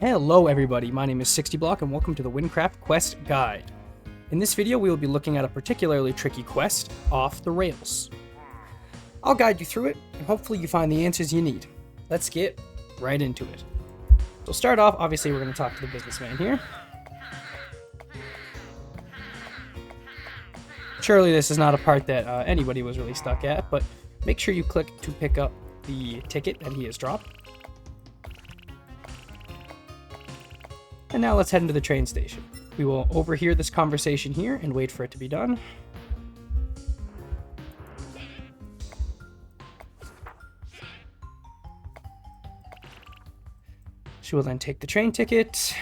Hello everybody, my name is 60Block and welcome to the WYNNCRAFT Quest Guide. In this video we will be looking at a particularly tricky quest, Off the Rails. I'll guide you through it and hopefully you find the answers you need. Let's get right into it. So start off, obviously we're going to talk to the businessman here. Surely this is not a part that anybody was really stuck at, but make sure you click to pick up the ticket that he has dropped. And now let's head into the train station. We will overhear this conversation here and wait for it to be done. She will then take the train ticket.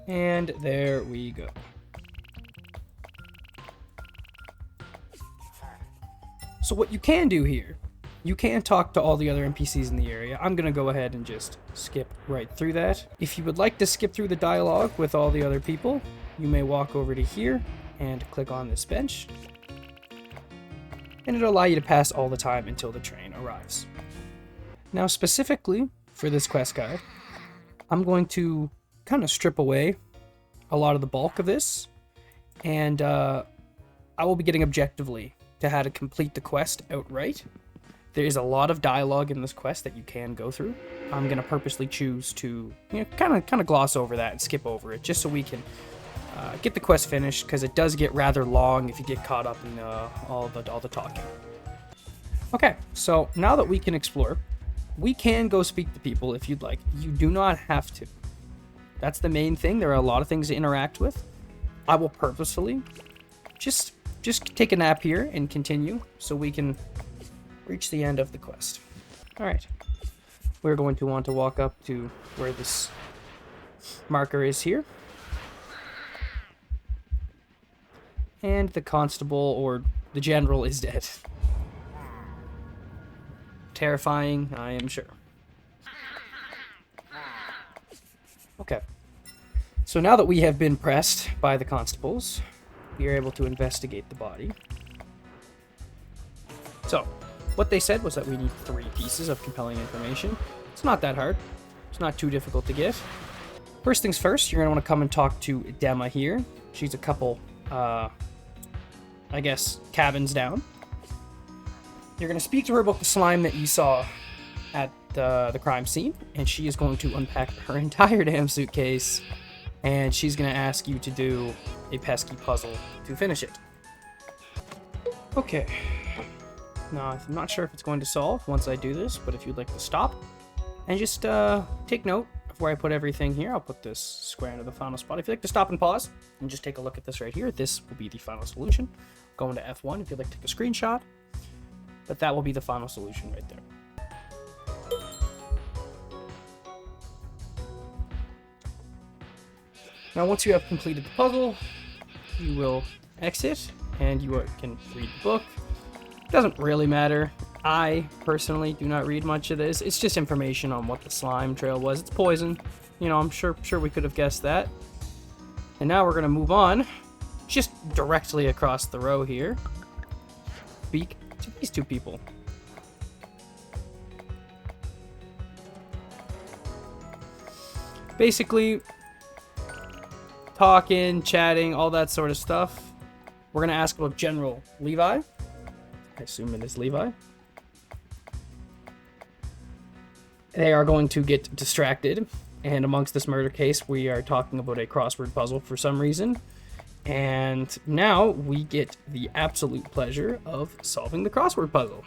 And there we go. So what you can do here, you can talk to all the other NPCs in the area. I'm going to go ahead and just skip right through that. If you would like to skip through the dialogue with all the other people, you may walk over to here and click on this bench. And it'll allow you to pass all the time until the train arrives. Now specifically for this quest guide, I'm going to kind of strip away a lot of the bulk of this. And I will be getting objectively to how to complete the quest outright. There is a lot of dialogue in this quest that you can go through. I'm going to purposely choose to kind of gloss over that and skip over it, just so we can get the quest finished, because it does get rather long if you get caught up in all the talking. Okay, so now that we can explore, we can go speak to people if you'd like. You do not have to. That's the main thing. There are a lot of things to interact with. I will purposefully just take a nap here and continue so we can reach the end of the quest. Alright, we're going to want to walk up to where this marker is here. And the constable, or the general, is dead. Terrifying, I am sure. Okay, so now that we have been pressed by the constables, we are able to investigate the body. So, what they said was that we need 3 pieces of compelling information. It's not that hard. It's not too difficult to get. First things first, you're going to want to come and talk to Dema here. She's a couple, I guess, cabins down. You're going to speak to her about the slime that you saw at the crime scene, and she is going to unpack her entire damn suitcase, and she's going to ask you to do a pesky puzzle to finish it. Okay. Now, I'm not sure if it's going to solve once I do this, but if you'd like to stop and just take note of where I put everything here, I'll put this square into the final spot. If you'd like to stop and pause and just take a look at this right here, this will be the final solution. Go into F1 if you'd like to take a screenshot, but that will be the final solution right there. Now, once you have completed the puzzle, you will exit and you can read the book. Doesn't really matter. I personally do not read much of this. It's just information on what the slime trail was. It's poison. I'm sure we could have guessed that. And now we're gonna move on, just directly across the row here. Speak to these 2 people. Basically, talking, chatting, all that sort of stuff. We're gonna ask about General Levi. I assume it is Levi. They are going to get distracted, and amongst this murder case, we are talking about a crossword puzzle for some reason. And now we get the absolute pleasure of solving the crossword puzzle.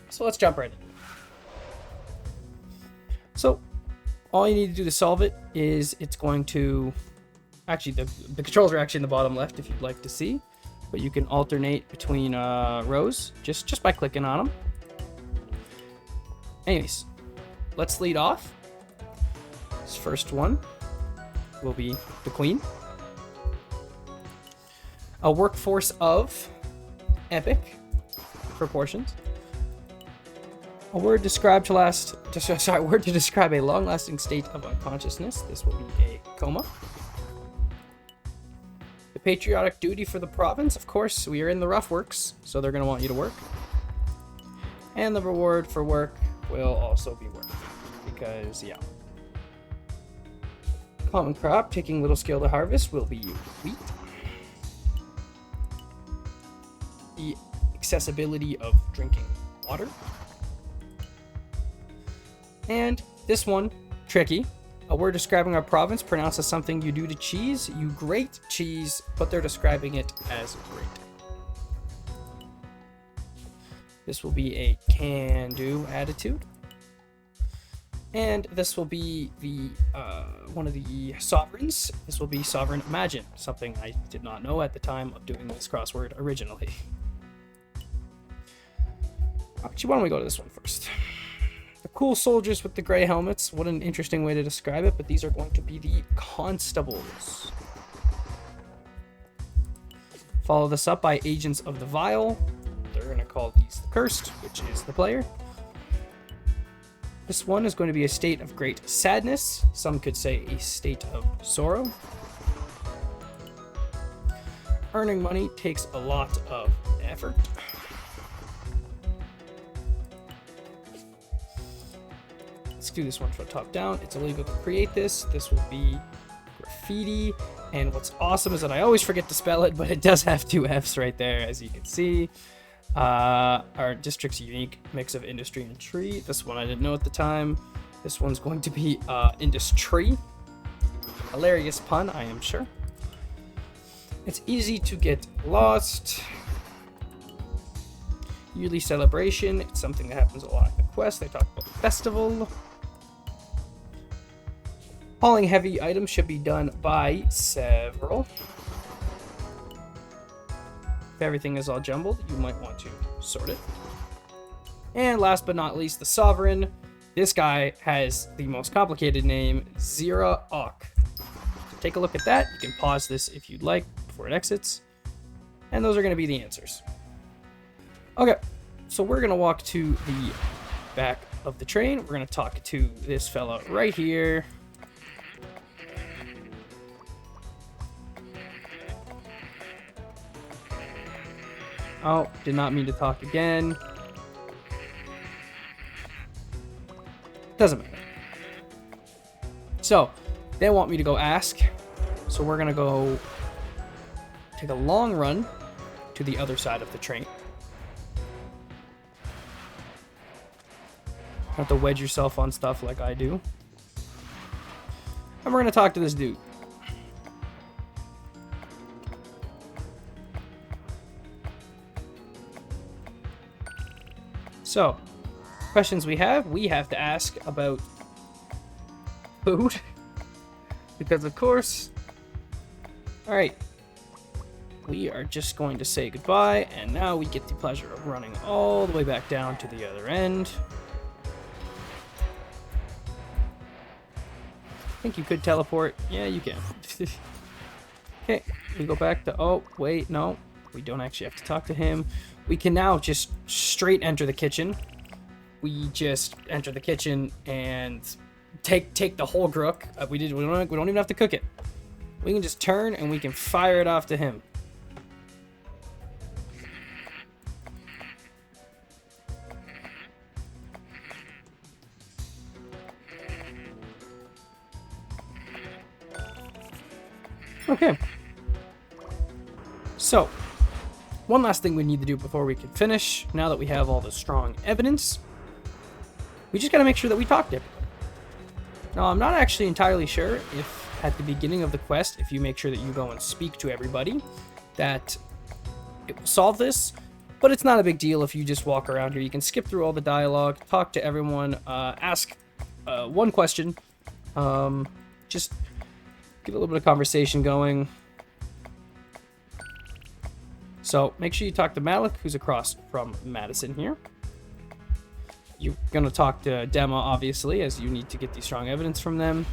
So let's jump right in. So all you need to do to solve it is it's going to... Actually, the controls are actually in the bottom left if you'd like to see. But you can alternate between rows just by clicking on them. Anyways, let's lead off. This first one will be the Queen. A workforce of epic proportions. A word described to describe a long-lasting state of unconsciousness. This will be a coma. The patriotic duty for the province, of course, we are in the rough works, so they're going to want you to work. And the reward for work will also be worth it. Because, yeah. Common crop, taking little skill to harvest, will be wheat. The accessibility of drinking water. And this one, tricky. A word describing our province pronounces something you do to cheese. You grate cheese, but they're describing it as grate. This will be a can-do attitude. And this will be the one of the sovereigns. This will be sovereign imagine, something I did not know at the time of doing this crossword originally. Actually, why don't we go to this one first? The cool soldiers with the gray helmets. What an interesting way to describe it, but these are going to be the constables. Follow this up by agents of the vile. They're going to call these the cursed, which is the player. This one is going to be a state of great sadness. Some could say a state of sorrow. Earning money takes a lot of effort. Let's do this one from top down. It's illegal to create this. This will be graffiti. And what's awesome is that I always forget to spell it, but it does have 2 F's right there, as you can see. Our district's unique mix of industry and tree. This one I didn't know at the time. This one's going to be industry. Hilarious pun, I am sure. It's easy to get lost. Yearly celebration. It's something that happens a lot in the quest. They talk about the festival. Hauling heavy items should be done by several. If everything is all jumbled, you might want to sort it. And last but not least, the sovereign. This guy has the most complicated name, Zira Ok. So take a look at that. You can pause this if you'd like before it exits. And those are going to be the answers. Okay, so we're going to walk to the back of the train. We're going to talk to this fella right here. Oh, did not mean to talk again. Doesn't matter. So, they want me to go ask. So we're going to go take a long run to the other side of the train. Have to wedge yourself on stuff like I do. And we're going to talk to this dude. So, questions we have to ask about food. Because of course, alright, we are just going to say goodbye, and now we get the pleasure of running all the way back down to the other end. I think you could teleport. Yeah, you can. Okay, we go back to, oh, wait, no. We don't actually have to talk to him. We can now just straight enter the kitchen. We just enter the kitchen and take the whole grook. We don't even have to cook it. We can just turn and we can fire it off to him. Okay. So, one last thing we need to do before we can finish, now that we have all the strong evidence, we just gotta make sure that we talk to everybody. Now, I'm not actually entirely sure if at the beginning of the quest, if you make sure that you go and speak to everybody, that it will solve this, but it's not a big deal if you just walk around here. You can skip through all the dialogue, talk to everyone, ask one question, just get a little bit of conversation going. So make sure you talk to Malik, who's across from Madison here. You're going to talk to Dema, obviously, as you need to get the strong evidence from them.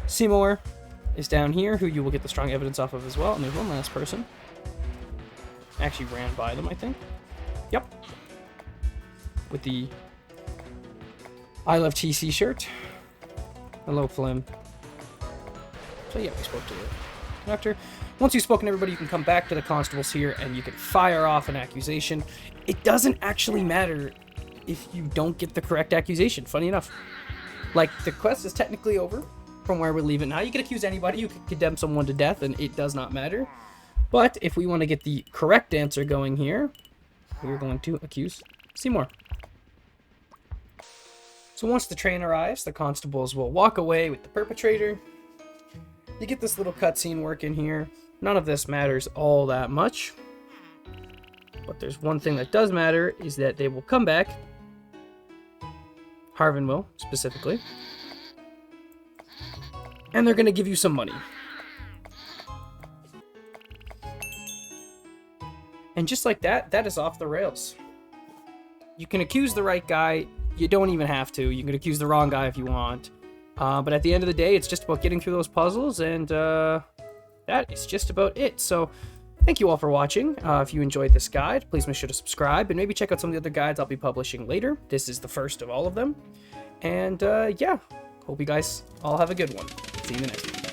Seymour is down here, who you will get the strong evidence off of as well. And there's one last person. Actually ran by them, I think. Yep. With the I Love TC shirt. Hello, Flim. So yeah, we spoke to the conductor. Once you've spoken to everybody, you can come back to the constables here and you can fire off an accusation. It doesn't actually matter if you don't get the correct accusation, funny enough. Like, the quest is technically over from where we leave it now. You can accuse anybody, you can condemn someone to death, and it does not matter. But if we want to get the correct answer going here, we're going to accuse Seymour. So once the train arrives, the constables will walk away with the perpetrator. You get this little cutscene working here. None of this matters all that much. But there's one thing that does matter, is that they will come back. Harvin will, specifically. And they're going to give you some money. And just like that, that is off the rails. You can accuse the right guy. You don't even have to. You can accuse the wrong guy if you want. But at the end of the day, it's just about getting through those puzzles, and that is just about it. So thank you all for watching. If you enjoyed this guide, please make sure to subscribe, and maybe check out some of the other guides I'll be publishing later. This is the first of all of them. And yeah, hope you guys all have a good one. See you in the next one.